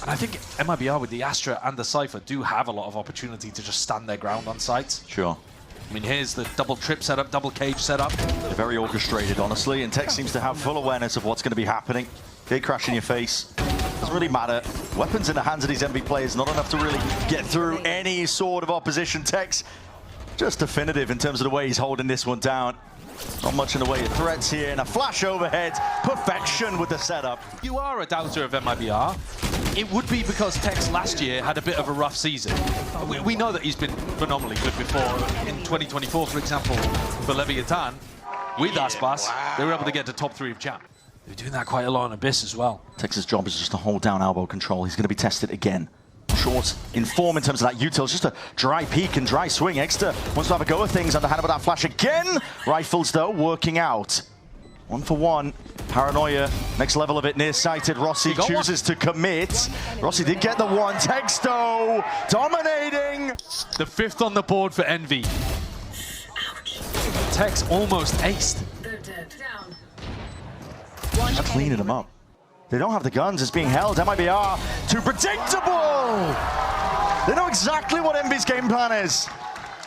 And I think MIBR with the Astra and the Cypher do have a lot of opportunity to just stand their ground on sites. Sure. I mean, here's the double trip setup, double cage setup. They're very orchestrated, honestly, and tex seems to have full awareness of what's going to be happening. Gate crash in your face. Doesn't really matter. Weapons in the hands of these MV players, not enough to really get through any sort of opposition. tex just definitive in terms of the way he's holding this one down. Not much in the way of threats here, and a flash overhead. Perfection with the setup. You are a doubter of MIBR. It would be because tex last year had a bit of a rough season. We know that he's been phenomenally good before. In 2024, for example, for Leviathan, with Aspas, they were able to get to top 3 of Jam. They were doing that quite a lot on Abyss as well. tex's job is just to hold down elbow control. He's going to be tested again. Short in form in terms of that util. It's just a dry peek and dry swing. Exter wants to have a go of things, underhanded with that flash again. Rifles, though, working out. 1 for 1. Paranoia, next level of it, nearsighted. Rossi chooses to commit. Rossi did get the one. tex, though, dominating. The 5th on the board for Envy. tex almost aced. They're cleaning them up. They don't have the guns, it's being held. MIBR, too predictable! They know exactly what Envy's game plan is.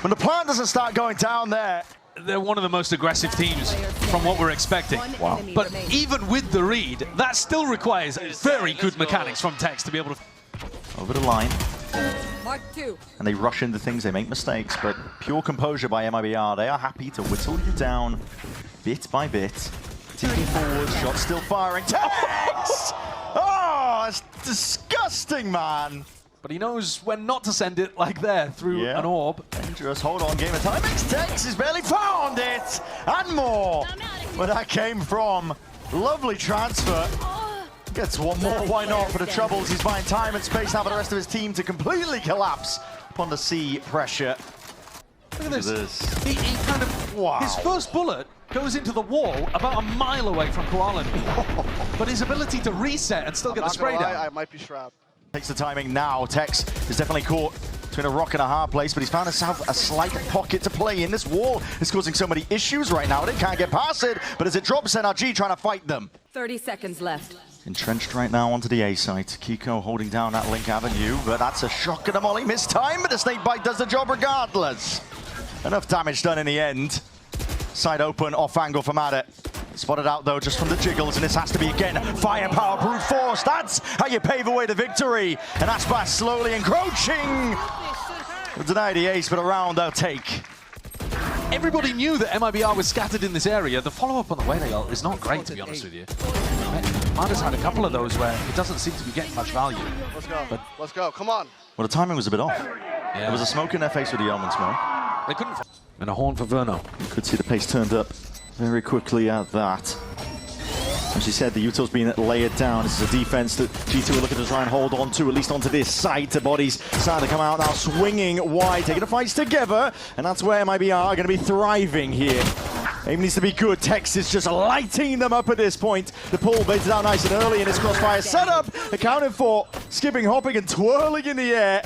When the plan doesn't start going down there. They're one of the most aggressive teams from what we're expecting. Wow. But even with the read, that still requires very good mechanics from tex to be able to... Over the line. Mark 2. And they rush into things, they make mistakes, but pure composure by MIBR. They are happy to whittle you down bit by bit. Ticking forward, shot still firing. tex! Oh, it's disgusting, man. But he knows when not to send it like there through an orb. Dangerous, hold on, game of time. tex has barely found it, and more. Where that came from. Lovely transfer. Gets one more, why not? For the troubles, he's buying time and space now for the rest of his team to completely collapse upon the sea pressure. Look at this. He kind of, wow. His first bullet goes into the wall about a mile away from Koalan. But his ability to reset and still get the spray down. I might be strapped. Takes the timing now. tex is definitely caught between a rock and a hard place, but he's found himself a slight pocket to play in. This wall is causing so many issues right now. They can't get past it, but as it drops, NRG trying to fight them. 30 seconds left. Entrenched right now onto the A site. Kiko holding down that Link Avenue, but that's a shock and a molly. Missed time, but the snake bite does the job regardless. Enough damage done in the end. Side open, off angle for Madet. Spotted out though just from the jiggles, and this has to be again firepower, brute force. That's how you pave away the victory. And Aspas slowly encroaching. Deny the ace, but a round they'll take. Everybody knew that MIBR was scattered in this area. The follow-up on the way they are is not great, to be honest with you. Mada's had a couple of those where it doesn't seem to be getting much value. Let's go. But Let's go. Come on. Well, the timing was a bit off. yeah, There was a smoke in their face with the Yeoman smoke. they couldn't. And a horn for Verno. You could see the pace turned up very quickly at that. As you said, the util's been layered down. This is a defense that G2 are looking to try and hold on to, at least onto this side. The bodies starting to come out now, swinging wide, taking the fights together, and that's where MIBR are going to be thriving here. Aim needs to be good. tex is just lighting them up at this point. The pull baited out nice and early in this crossfire setup, accounted for skipping, hopping, and twirling in the air.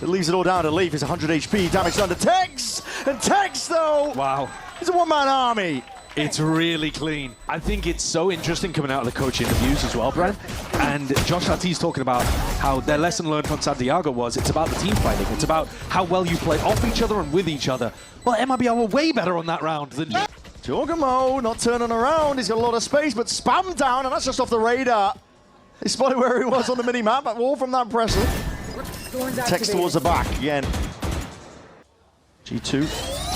It leaves it all down to Leaf. It's 100 HP, damage done to tex, and tex though, Wow. is a one-man army. It's really clean. I think it's so interesting coming out of the coach interviews as well, Brad. And Josh Artie's talking about how their lesson learned from Santiago was it's about the team fighting. It's about how well you play off each other and with each other. Well, MIBR were way better on that round than... Jorgamo not turning around. He's got a lot of space, but spam down, and that's just off the radar. He spotted where he was on the mini-map, but all from that presser. tex towards the back again. G2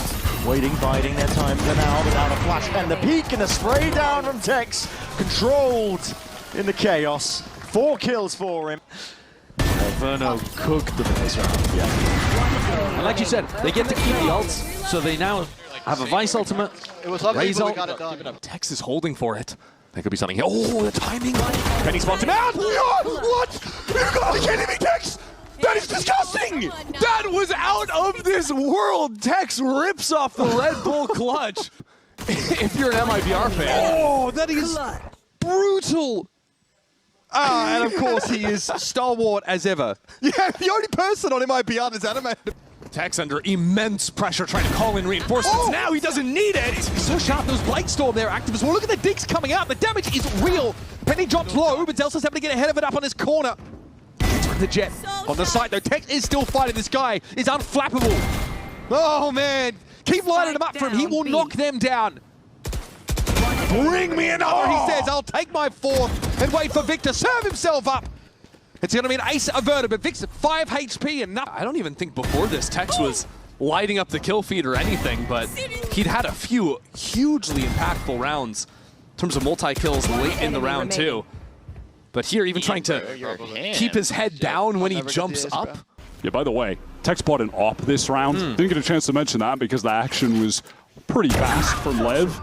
waiting, biding their time for now, but now the flash and the peek and the spray down from tex. Controlled in the chaos. 4 kills for him. Verno cooked them in this round. Yeah. And like you said, they get to keep the ults, so they now have a Vice ultimate. It was ugly, Raise but we ult. got it done. tex is holding for it. There could be something here. Oh, the timing. Penny spots him out. What? You're gotta be kidding me, tex! That is disgusting! That was out of this world! tex rips off the Red Bull clutch. If you're an MIBR fan. Oh, that is brutal. And of course he is stalwart as ever. Yeah, the only person on MIBR that's animated. tex under immense pressure trying to call in reinforcements. Now he doesn't need it. He's so sharp. Those Blight Storm there active as well. Look at the digs coming out. The damage is real. Penny drops low, but Zelsa's able to get ahead of it up on his corner. the jet. On the side though, Tex is still fighting. This guy is unflappable. Oh man, keep lining him up for him. He will knock them down. Bring me another, he says. I'll take my fourth and wait for Vic to serve himself up. It's going to be an ace averted, but Vic's at 5 HP and nothing. I don't even think before this Tex was lighting up the kill feed or anything, but he'd had a few hugely impactful rounds in terms of multi-kills late in the round too. But here, even trying to keep his head down when he jumps up. Yeah, by the way, Tex bought an op this round. Didn't get a chance to mention that because the action was pretty fast from Lev.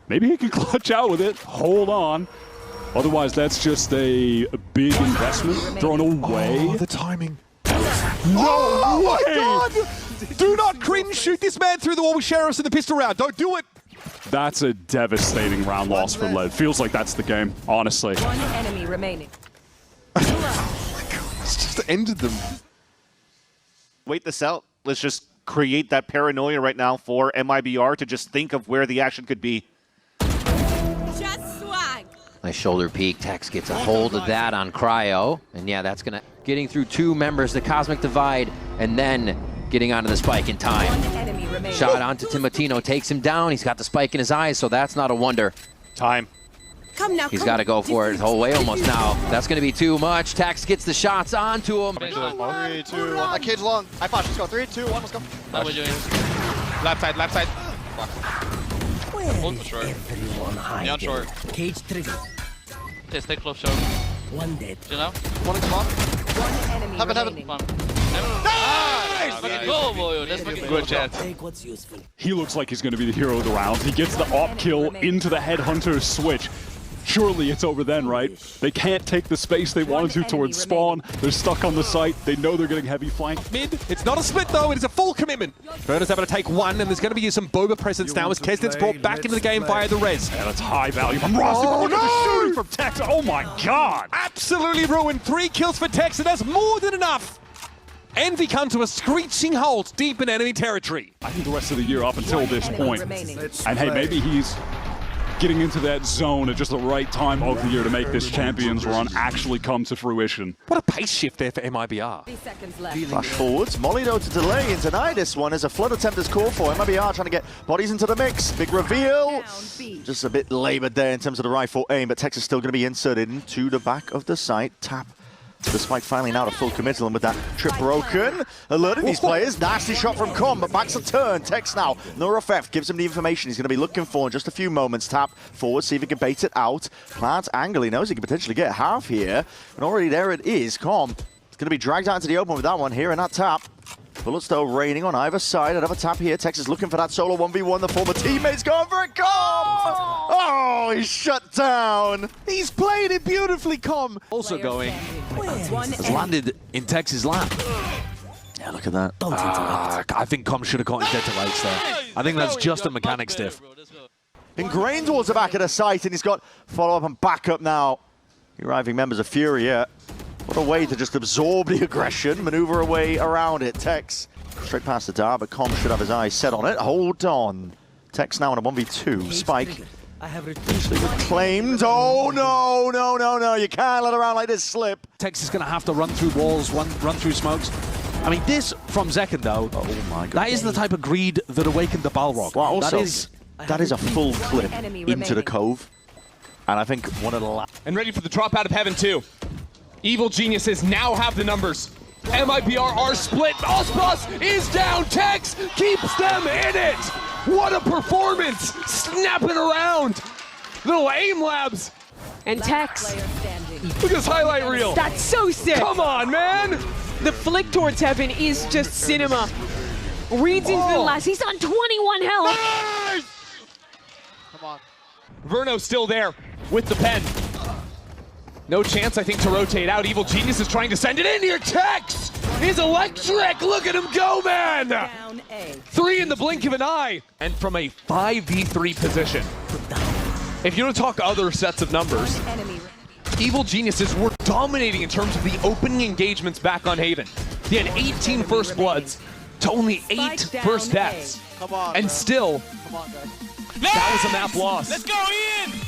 Maybe he can clutch out with it. Hold on. Otherwise, that's just a big investment thrown away. Oh, the timing. Oh my God! Do not cringe. Shoot this man through the wall with Sheriffs in the pistol round. Don't do it. That's a devastating round loss for Lev. Feels like that's the game, honestly. One enemy remaining. It's just ended them. Wait this out. Let's just create that paranoia right now for MIBR to just think of where the action could be. Just swag. Nice shoulder peek. Tex gets a hold of that on Cryo. And yeah, that's gonna getting through two members, the Cosmic Divide, and then getting onto the spike in time. One enemy remaining. Shot onto Timotino, takes him down. He's got the spike in his eyes, so that's not a wonder. Time. Come now. He's got to go for it his whole way almost now. That's going to be too much. Tex gets the shots onto him. 3, 2, 1. That cage long. I flash. Let's go. 3, 2, 1. Let's go. What are we doing? Left side, left side. Hold for short. Neon short. Cage trigger. Okay, stay close short. One dead. You know? One in come on. One enemy remaining. Come on. Nice! Fucking go, boy. That's fucking good chat. Take what's useful. He looks like he's going to be the hero of the round. He gets the op kill into the Headhunter switch. Surely it's over then, right? They can't take the space they wanted to towards spawn. They're stuck on the site. They know they're getting heavy flank. Mid. It's not a split though. It is a full commitment. Burner's able to take one, and there's going to be some Boba presence now as Keslin's brought back into the game via the res. And it's high value from Rossi. Oh, Look at the no! shooting from Tex. Oh my God! Absolutely ruined. 3 kills for Tex, and that's more than enough. Envy come to a screeching halt deep in enemy territory. I think the rest of the year up until this point. Remaining. And hey, maybe he's getting into that zone at just the right time of the year to make this Champions run actually come to fruition. What a pace shift there for MIBR. 30 seconds left. Flash forwards. Molly though to delay and deny this one as a flood attempt is called for. MIBR trying to get bodies into the mix. Big reveal. Down B. Just a bit labored there in terms of the rifle aim, but Tex is still going to be inserted into the back of the site. Tap. The spike finally now to full committal, and with that trip broken, alerting these players. Nasty shot from Com, but back's a turn. Tex now. Nora Theft gives him the information he's going to be looking for in just a few moments. Tap forward, see if he can bait it out. Plant angle, he knows he can potentially get half here. And already there it is. Com is going to be dragged out into the open with that one here in that tap. Bullets though raining on either side. Another tap here. Tex is looking for that solo 1v1. The former teammate's going for it. Com! Oh, he's shut down. He's played it beautifully, Com. Also going, One has landed in Tex's lap. Yeah, look at that. I think Com should have gotten dead to rights there. I think that's just a mechanics diff. Ingrained towards the back of the site, and he's got follow-up and backup now. The arriving members of Fury, yeah. What a way to just absorb the aggression, maneuver away around it. Tex straight past the dart, but Com should have his eyes set on it. Hold on. Tex now on a 1v2. Spike I have actually reclaimed. Oh, no, no, no, no. You can't let around like this slip. Tex is going to have to run through walls, run through smokes. I mean, this from Zekken, though, Oh, my God. that is the type of greed that awakened the Balrog. Well, also, that is a full clip enemy into the remaining. cove. And I think one of the last... And ready for the drop out of heaven, too. Evil geniuses now have the numbers. MIBR are split. Ospas is down. Tex keeps them in it. What a performance. Snapping around. Little aim labs. And Tex. player standing. Look at this highlight reel. That's so sick. Come on, man. The flick towards heaven is just cinema. Reads into the last. He's on 21 health. Come on. Verno's still there with the pen. No chance, I think, to rotate out. Evil Genius is trying to send it in here. Tex is electric. Look at him go, man. Down A. 3 in the blink of an eye. And from a 5v3 position. If you want to talk other sets of numbers, Enemy. Evil Geniuses were dominating in terms of the opening engagements back on Haven. They had 18 first bloods to only 8 Spike first down deaths. Come on. And bro. still, Come on, guys. that was a map loss. Let's go, Ian!